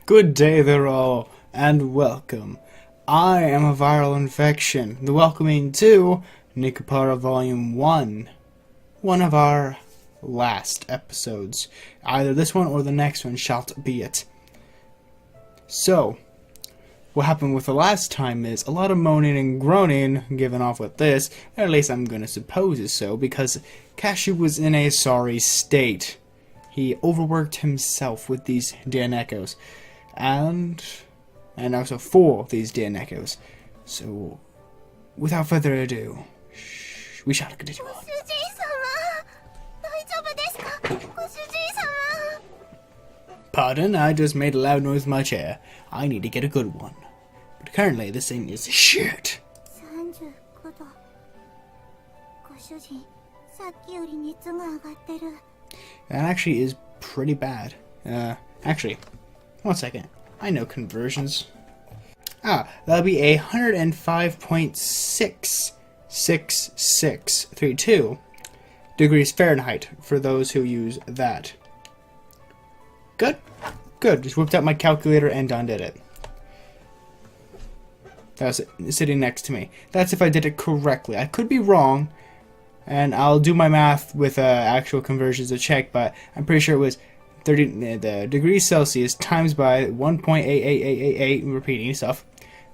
Good day there all, and welcome. I am AViralInfection, the welcoming to Nekopara Volume 1. One of our last episodes. Either this one or the next one shall be it. So, what happened with the last time is a lot of moaning and groaning given off with this, or at least I'm going to suppose it's so, because Cashew was in a sorry state. He overworked himself with these dear Nekos. And also for these dear Nekos. So, without further ado, we shall continue on. Pardon, I just made a loud noise with my chair. I need to get a good one. But currently, this thing is shit. That actually is pretty bad. Actually, one second. I know conversions. That'll be 105.66632 degrees Fahrenheit for those who use that. Good? Good. Just whipped out my calculator and undid it. That was it, sitting next to me. That's if I did it correctly. I could be wrong, and I'll do my math with actual conversions to check, but I'm pretty sure it was the degrees Celsius times by 1.88888, repeating stuff,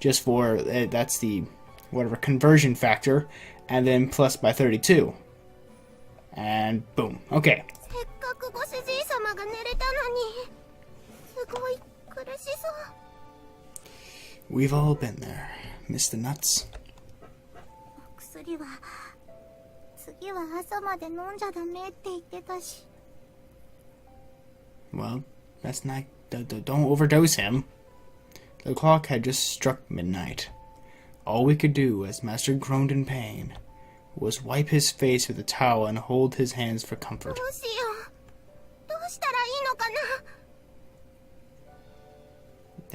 just for, that's the, whatever, conversion factor, and then plus by 32. And boom. Okay. We've all been there, Mr. Nuts. Well, that's not... Don't overdose him. The clock had just struck midnight. All we could do, as Master groaned in pain, was wipe his face with a towel and hold his hands for comfort.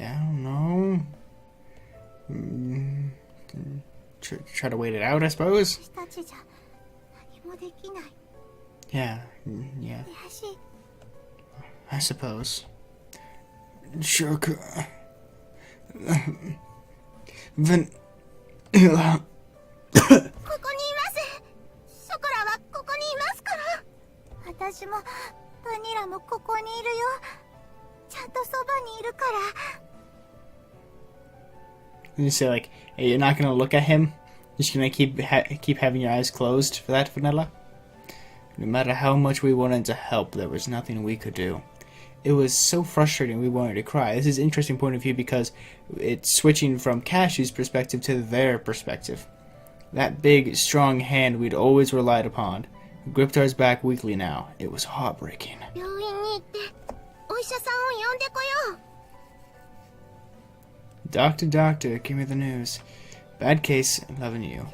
I don't know. Try to wait it out, I suppose? Yeah. I suppose. Sugar. Vanilla. And you say, like, hey, you're not gonna look at him? You're just gonna keep having your eyes closed for that, Vanilla? No matter how much we wanted to help, there was nothing we could do. It was so frustrating we wanted to cry. This is an interesting point of view because it's switching from Cashew's perspective to their perspective. That big, strong hand we'd always relied upon gripped ours back weakly now. It was heartbreaking. Doctor, give me the news. Bad case, loving you.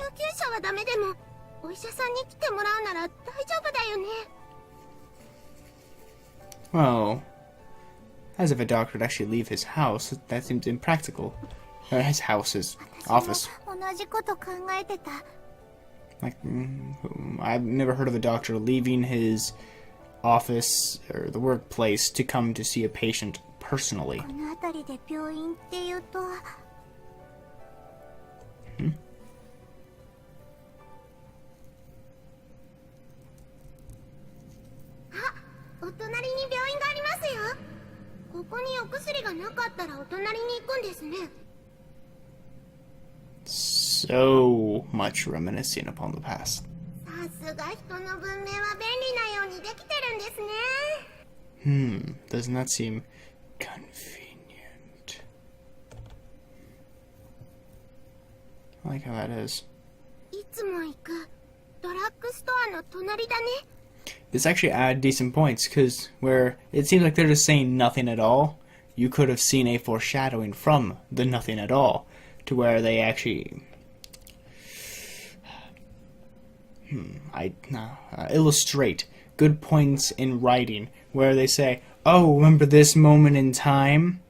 Well, as if a doctor would actually leave his house, that seems impractical. Or his house, his office. Like, I've never heard of a doctor leaving his office or the workplace to come to see a patient personally. So much reminiscing upon the past. Doesn't that seem convenient? I like how that is. This actually added decent points, because where it seems like they're just saying nothing at all, you could have seen a foreshadowing from the nothing at all, to where they actually illustrate good points in writing, where they say, oh, remember this moment in time?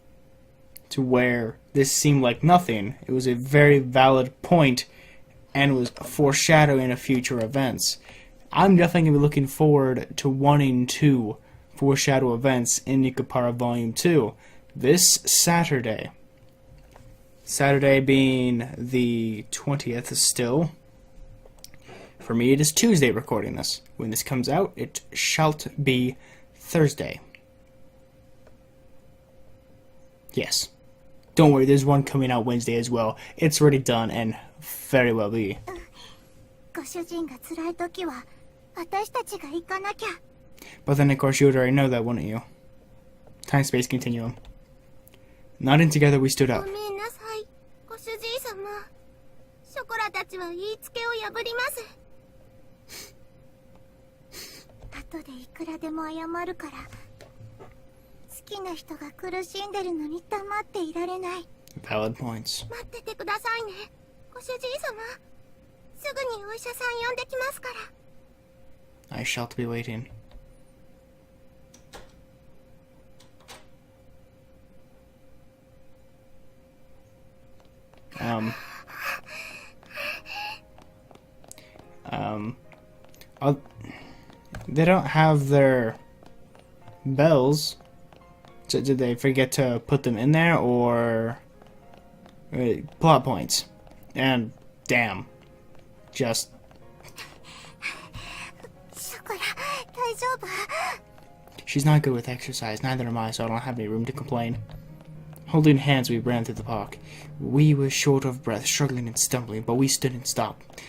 To where this seemed like nothing. It was a very valid point, and was foreshadowing of future events. I'm definitely going to be looking forward to wanting to foreshadow events in Nekopara Volume 2. this Saturday. Saturday being the 20th still. For me, it is Tuesday recording this. When this comes out, it shalt be Thursday. Yes. Don't worry, there's one coming out Wednesday as well. It's already done and very well be. But then, of course, you would already know that, wouldn't you? Time-space continuum. Nodding together, we stood up. Valid points. I shall be waiting. They don't have their bells. So did they forget to put them in there, or plot points? And damn, just she's not good with exercise. Neither am I, so I don't have any room to complain. Holding hands, we ran through the park. We were short of breath, struggling and stumbling, but we stood and stopped.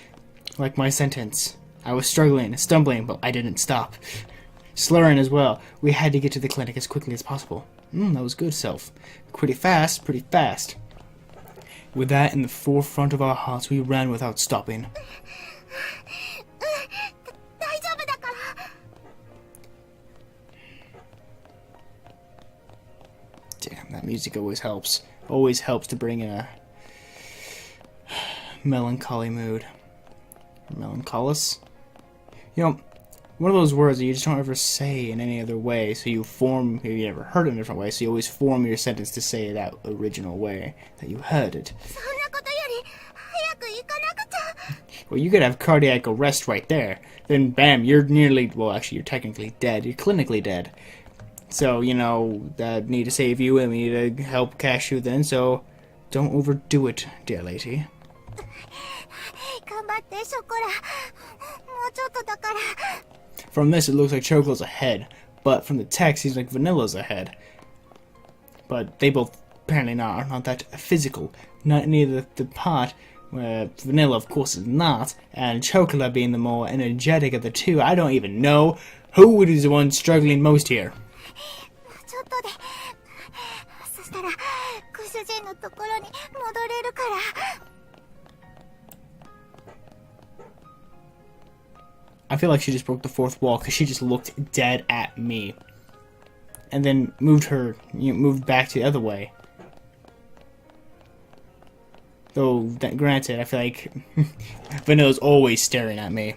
Like my sentence. I was struggling and stumbling, but I didn't stop. Slurring as well. We had to get to the clinic as quickly as possible. That was good, Self. Pretty fast, pretty fast. With that in the forefront of our hearts, we ran without stopping. Damn, that music always helps. Always helps to bring in a melancholy mood. Melancholis? You know, one of those words that you just don't ever say in any other way, so you form, maybe you never heard it in a different way, so you always form your sentence to say it that original way that you heard it. Well, you could have cardiac arrest right there. Then, bam, you're nearly, well, actually, you're technically dead. You're clinically dead. So, you know, need to save you, and we need to help cash you then, so don't overdo it, dear lady. From this, it looks like Chocola's ahead, but from the text, seems like Vanilla's ahead. But they both apparently are not that physical. Not near the part where Vanilla, of course, is not, and Chocola being the more energetic of the two. I don't even know who is the one struggling most here. I feel like she just broke the fourth wall because she just looked dead at me, and then moved back to the other way. Though, granted, I feel like Vanilla's always staring at me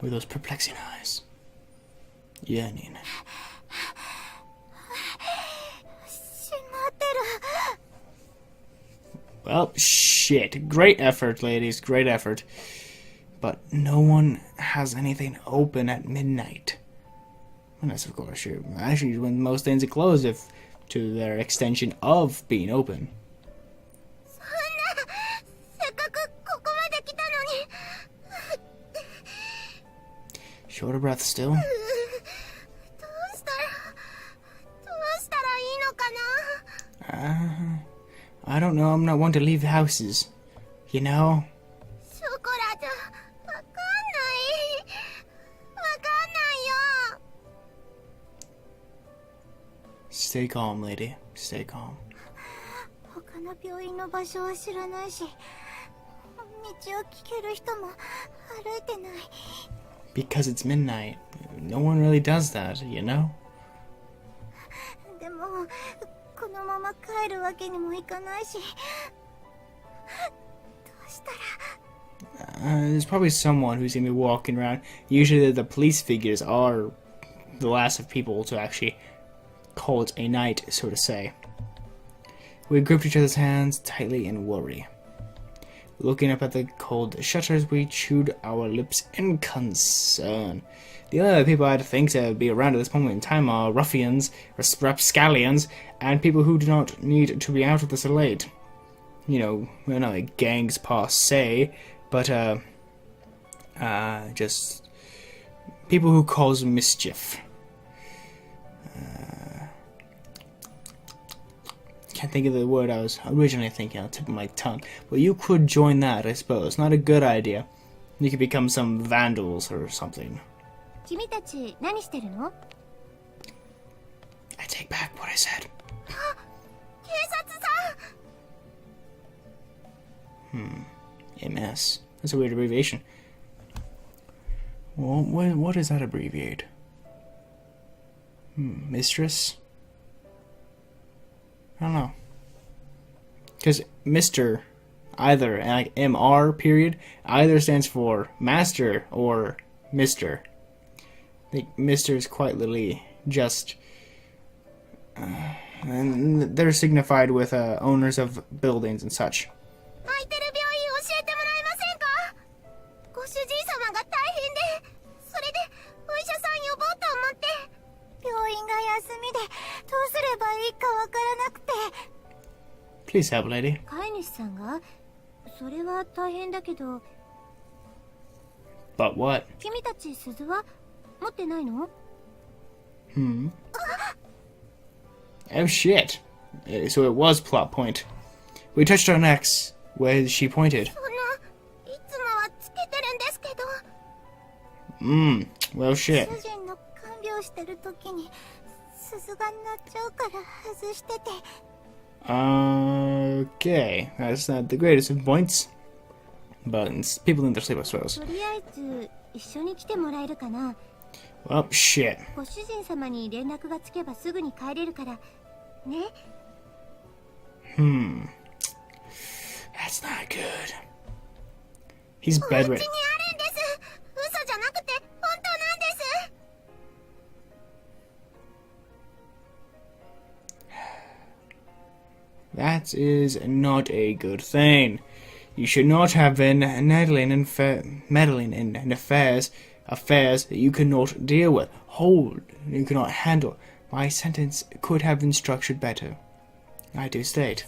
with those perplexing eyes. Yearning. Well, shit. Great effort, ladies. Great effort. But no one has anything open at midnight. Unless, of course, you're actually when most things are closed to their extension of being open. Short of breath still. I don't know. I'm not one to leave the houses. You know? Stay calm, lady. Stay calm. Because it's midnight. No one really does that, you know? There's probably someone who's gonna be walking around. Usually the police figures are the last of people to actually call it a night, so to say. We gripped each other's hands tightly in worry. Looking up at the cold shutters, we chewed our lips in concern. The only other people I'd think to be around at this moment in time are ruffians, rapscallions, and people who do not need to be out of this late. You know, we're not like gangs per se, but just people who cause mischief. Can't think of the word I was originally thinking on the tip of my tongue. But you could join that, I suppose. Not a good idea. You could become some vandals or something. I take back what I said. MS. That's a weird abbreviation. Well, what does that abbreviate? Mistress? I don't know. Because Mr. either, like MR period, either stands for master or Mr. I think Mr. is quite literally just... and they're signified with owners of buildings and such. Please help, lady. But what? Oh shit. So it was plot point. We touched on X, where she pointed. Well shit. Okay, that's not the greatest of points, but people need their sleep, I suppose. Well, shit. That's not good. He's bedridden. That is not a good thing. You should not have been meddling in affairs that you cannot deal with, you cannot handle. My sentence could have been structured better. I do state.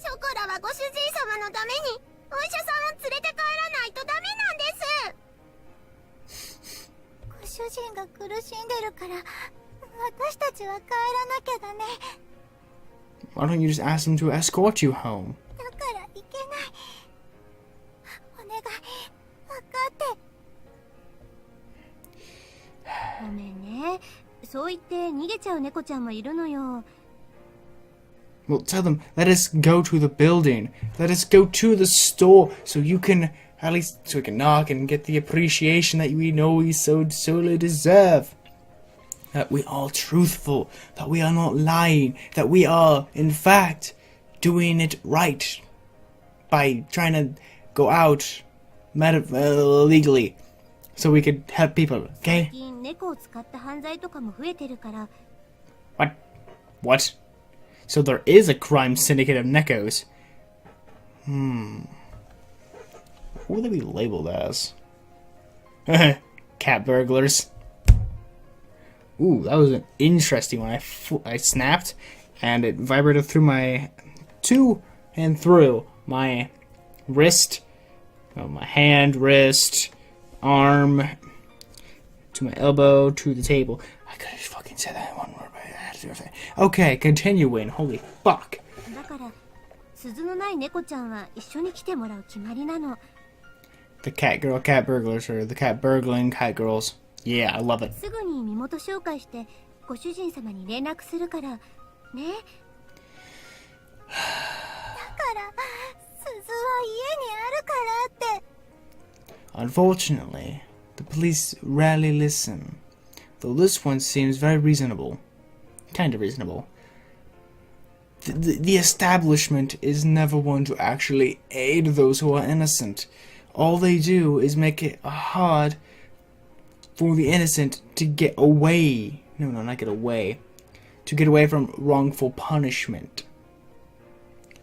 Why don't you just ask them to escort you home? Well, tell them, let us go to the building. Let us go to the store so you can, at least, so we can knock and get the appreciation that we know we so sorely deserve. That we are truthful, that we are not lying, that we are, in fact, doing it right by trying to go out legally so we could help people, okay? What? So there is a crime syndicate of Nekos. What would they be labeled as? Cat burglars. Ooh, that was an interesting one. I snapped, and it vibrated through my my wrist, my hand, wrist, arm, to my elbow, to the table. I could have fucking said that in one word, but I had to do it. Okay, continuing. Holy fuck. The cat girl, cat burglars, or the cat burgling cat girls. Yeah, I love it. Unfortunately, the police rarely listen, though this one seems very reasonable. Kind of reasonable. The establishment is never one to actually aid those who are innocent. All they do is make it hard for the innocent to get away. No, not get away. To get away from wrongful punishment.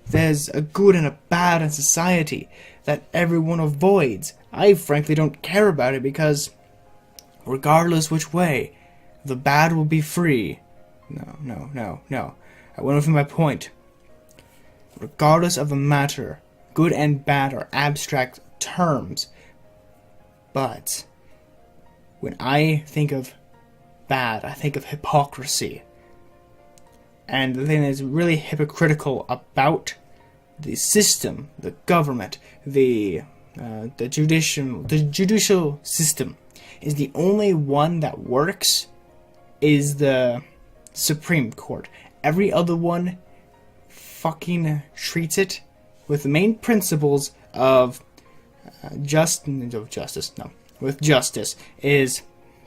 There's a good and a bad in society. that everyone avoids. I frankly don't care about it because regardless which way, the bad will be free. No. I went over my point. Regardless of the matter, good and bad are abstract terms. But when I think of bad, I think of hypocrisy. And the thing that's really hypocritical about the system, the government, the judicial system, is the only one that works is the Supreme Court. Every other one fucking treats it with the main principles of justice. No, with justice is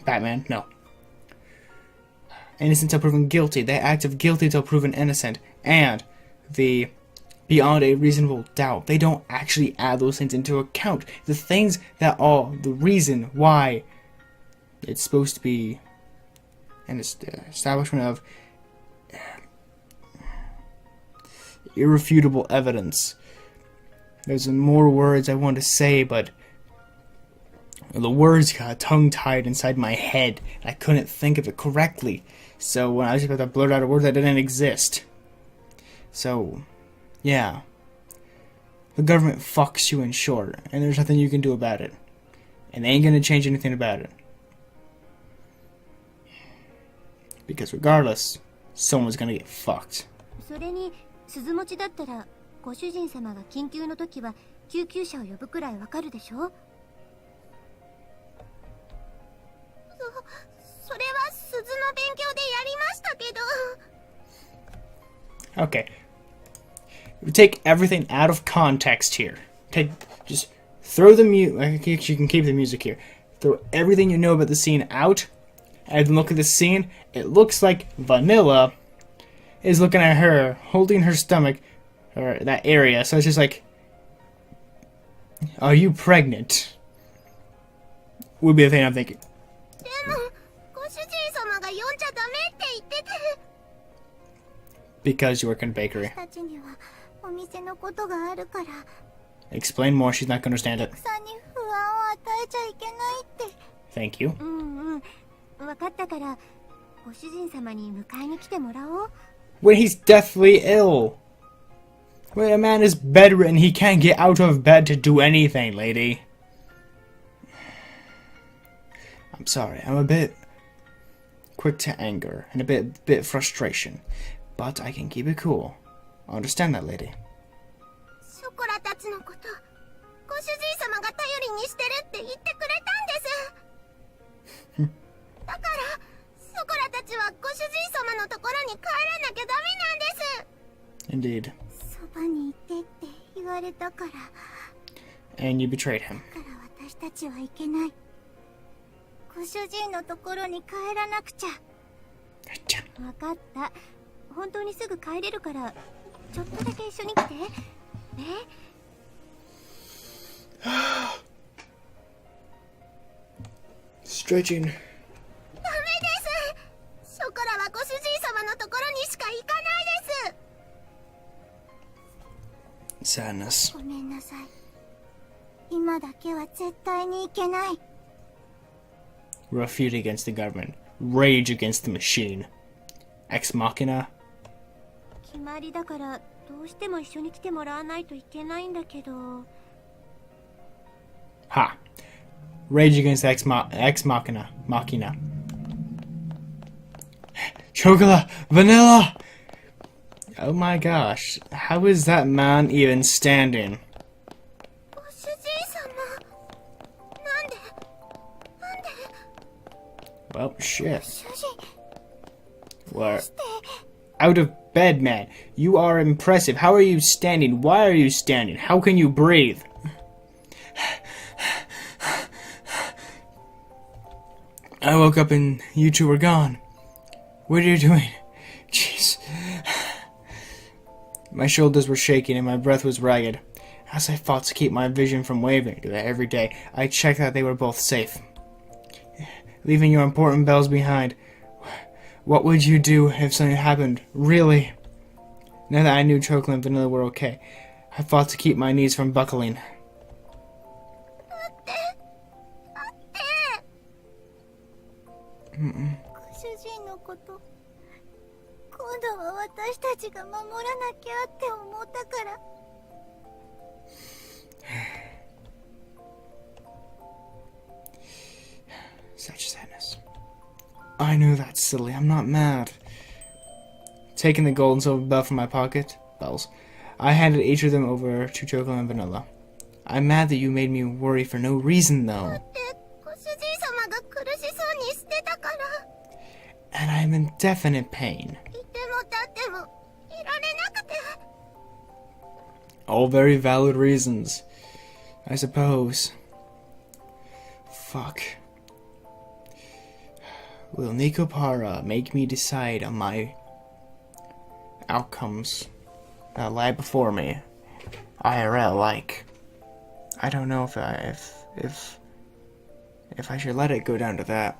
Batman. No. Innocent till proven guilty. They act of guilty till proven innocent. And the beyond a reasonable doubt. They don't actually add those things into account. The things that are the reason why it's supposed to be an establishment of irrefutable evidence. There's more words I want to say, but the words got tongue-tied inside my head. I couldn't think of it correctly. So when I was about to blurt out a word that didn't exist. So, yeah. The government fucks you in short, and there's nothing you can do about it. And they ain't gonna change anything about it. Because regardless, someone's gonna get fucked. それに鈴持ちだったらご主人様が緊急の時は救急車を呼ぶくらいわかるでしょ。それは鈴の勉強でやりましたけど。Okay. We take everything out of context here. Just throw the music. You can keep the music here. Throw everything you know about the scene out, and look at the scene. It looks like Vanilla is looking at her, holding her stomach, or that area. So it's just like, are you pregnant? Would be the thing I'm thinking. Because you work in a bakery. Explain more, she's not going to understand it. Thank you. When he's deathly ill. When a man is bedridden, he can't get out of bed to do anything, lady. I'm sorry, I'm a bit quick to anger and a bit frustration. But I can keep it cool. I understand that, lady. Indeed. And you betrayed him. Stretching. Sadness. Refute against the government. Rage against the machine. Ex Machina. Ha! Rage against Ex Machina. Chocolate! Vanilla! Oh my gosh. How is that man even standing? Well, shit. We're out of bed, man. You are impressive. How are you standing? Why are you standing? How can you breathe? I woke up and you two were gone. What are you doing? Jeez. My shoulders were shaking and my breath was ragged. As I fought to keep my vision from wavering every day, I checked that they were both safe. Leaving your important bells behind. What would you do if something happened? Really? Now that I knew Chocolate and Vanilla were okay, I fought to keep my knees from buckling. ご主人のこと、今度は私たちが守らなきゃって思ったから。Such sadness. I knew that's silly. I'm not mad. Taking the gold and silver bell from my pocket, bells, I handed each of them over to Choco and Vanilla. I'm mad that you made me worry for no reason, though. And I'm in definite pain. All very valid reasons, I suppose. Fuck. Will Nekopara make me decide on my outcomes that lie before me? IRL, like, I don't know if I should let it go down to that.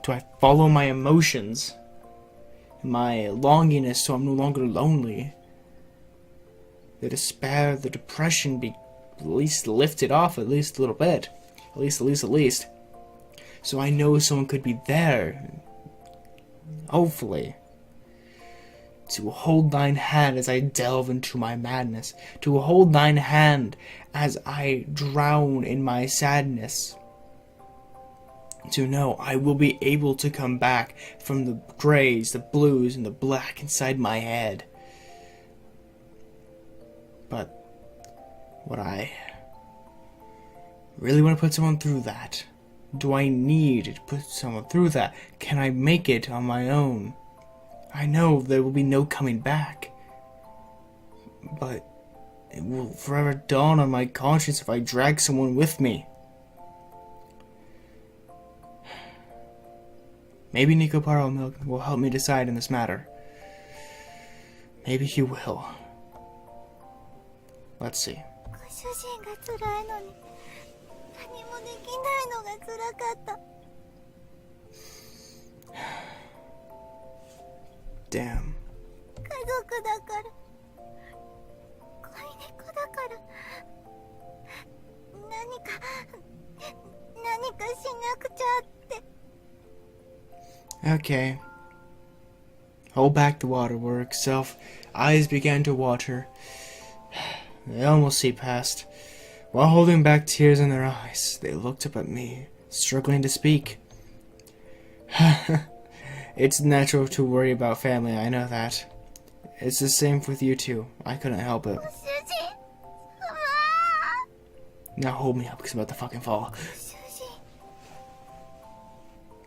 Do I follow my emotions, my longingness, so I'm no longer lonely? The despair, the depression be at least lifted off at least a little bit, at least. So I know someone could be there, hopefully, to hold thine hand as I delve into my madness, to hold thine hand as I drown in my sadness, to know I will be able to come back from the grays, the blues, and the black inside my head. But would I really want to put someone through that? Do I need to put someone through that? Can I make it on my own? I know there will be no coming back, but it will forever dawn on my conscience if I drag someone with me. Maybe Nekopara will help me decide in this matter. Maybe he will. Let's see. Damn. Okay. Hold back the waterworks. Eyes began to water. They almost see past. While holding back tears in their eyes, they looked up at me, struggling to speak. It's natural to worry about family, I know that. It's the same with you two. I couldn't help it. Now hold me up because I'm about to fucking fall.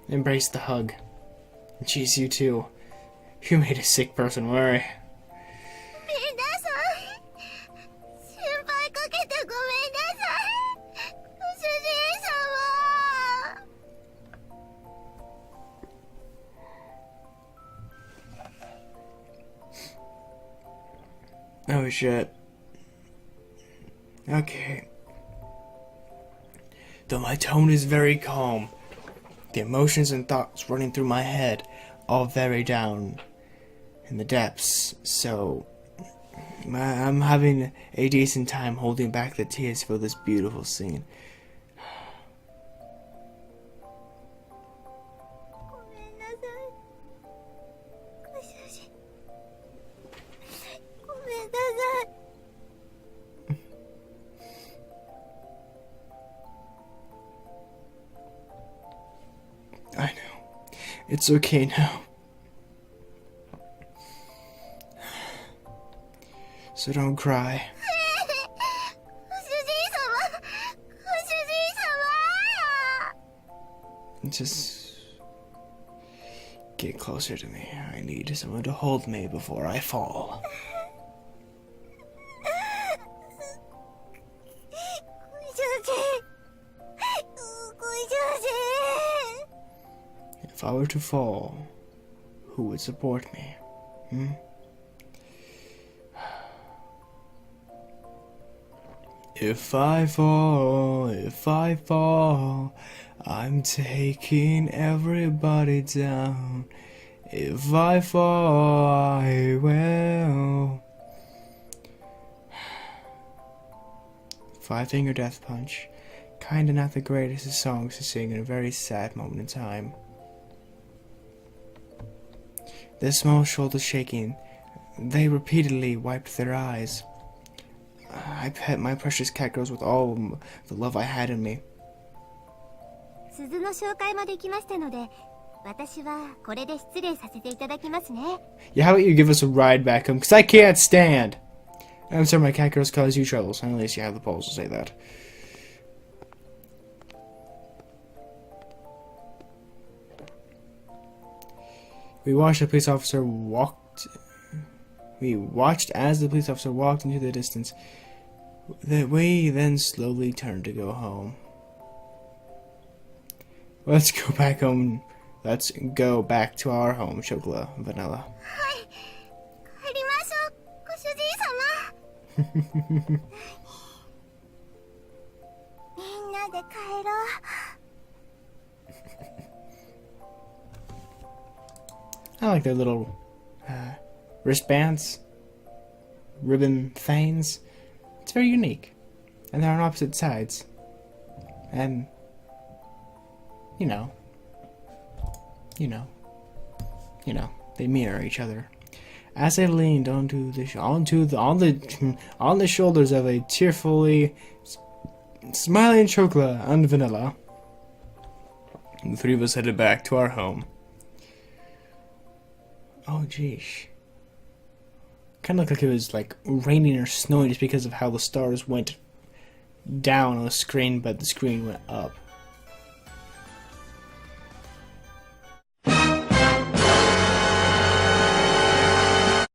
Embrace the hug. Jeez, you too. You made a sick person worry. Oh shit. Okay. Though my tone is very calm, the emotions and thoughts running through my head all very down in the depths, so I'm having a decent time holding back the tears for this beautiful scene. I know. It's okay now. So don't cry. Just get closer to me. I need someone to hold me before I fall. If I were to fall, who would support me? If I fall, I'm taking everybody down. If I fall, I will. Five Finger Death Punch. Kinda not the greatest of songs to sing in a very sad moment in time. their small shoulders shaking. They repeatedly wiped their eyes. I pet my precious cat girls with all the love I had in me. 鈴の紹介もできましたので、私はこれで失礼させていただきますね。 Yeah, how about you give us a ride back home? Because I can't stand. I'm sorry my cat girls cause you troubles. At least you have the balls to say that. We watched as the police officer walked into the distance. We then slowly turned to go home. Let's go back home. Let's go back to our home, Chocolate Vanilla. はい、帰りましょう、ご主人様。みんなで帰ろう。 I like their little wristbands, ribbon things. It's very unique. And they're on opposite sides. And, they mirror each other. As they leaned on the shoulders of a tearfully smiling Chocolate and Vanilla, the three of us headed back to our home. Oh, geesh. Kind of looked like it was like raining or snowing just because of how the stars went down on the screen, but the screen went up.